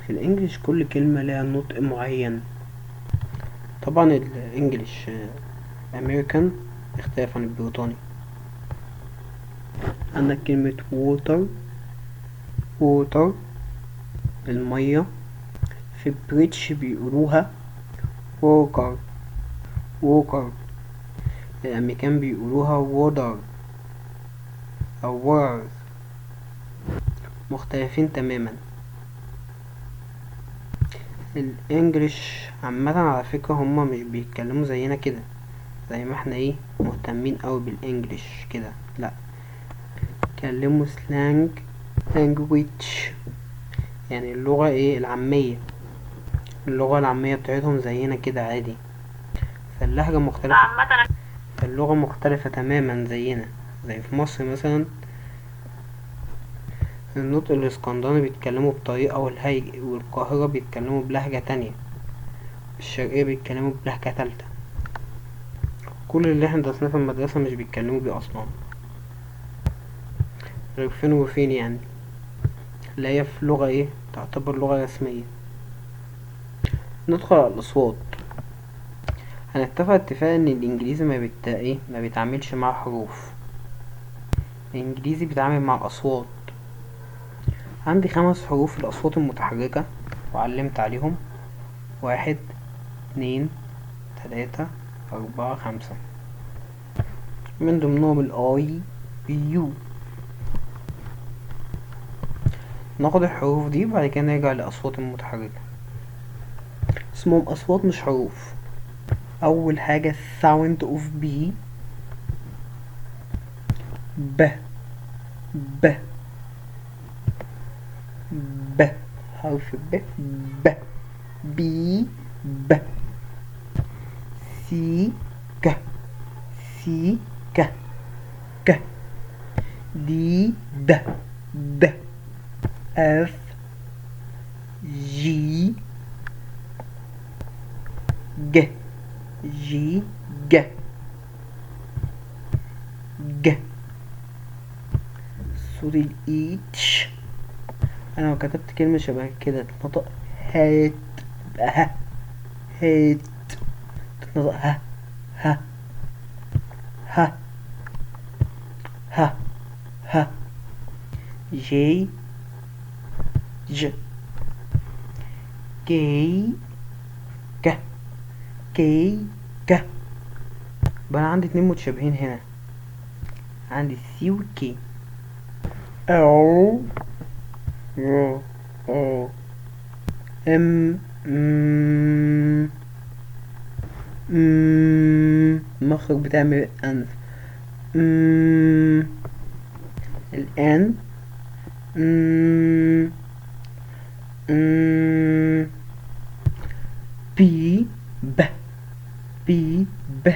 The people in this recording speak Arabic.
في الانجليش كل كلمة لها نطق معين. طبعا الانجليش امريكان اختلاف عن البريطاني. عندك كلمة ووتر المية، في بريتش بيقولوها ووكر. الامريكان بيقولوها وودر او وور، مختلفين تماما. الانجليش عامة على فكرة هما مش بيتكلموا زينا كده، زي ما احنا مهتمين اوي بالانجليش كده، لا، بيتكلموا سلانج language، يعني اللغة العامية، اللغة العامية بتاعتهم زينا كده عادي. فاللهجة مختلفة، فاللغة مختلفة تماما زينا. زي في مصر مثلا النطق الاسكندراني بيتكلموا بطريقة، والقاهرة بيتكلموا بلهجة تانية، الشرقية بيتكلموا بلهجة تالتة. كل اللي احنا درسناه في المدرسة مش بيتكلموا بيه اصلا، غير فين وفين يعني، اللي هي في لغة تعتبر لغة رسمية. ندخل على الأصوات. هنتفق اتفاق ان الانجليزي ما بيتعاملش مع حروف، الانجليزي بيتعامل مع الاصوات. عندي 5 حروف الاصوات المتحركة وعلمت عليهم: 1 2 3 4 5، من ضمنهم الاي يو. ناخد الحروف دي وبعد كده نرجع للاصوات المتحركة، اسمهم اصوات مش حروف. اول حاجة sound of B، ب ب ب، حرف ب بي ب. سي ك سي ك ك. دي د د. اف جي ج جي ج ج. صوت الاتش، انا لو كتبت كلمة شبه كده تتنطق هات، تبقى ه، هات، تتنطق ه ه ه ه ه. جي ج كي ك كي ك. بقى انا عندي 2 متشابهين هنا، عندي سي وكي. او او ام المخرج بتعمل انف. الان بي ب بي ب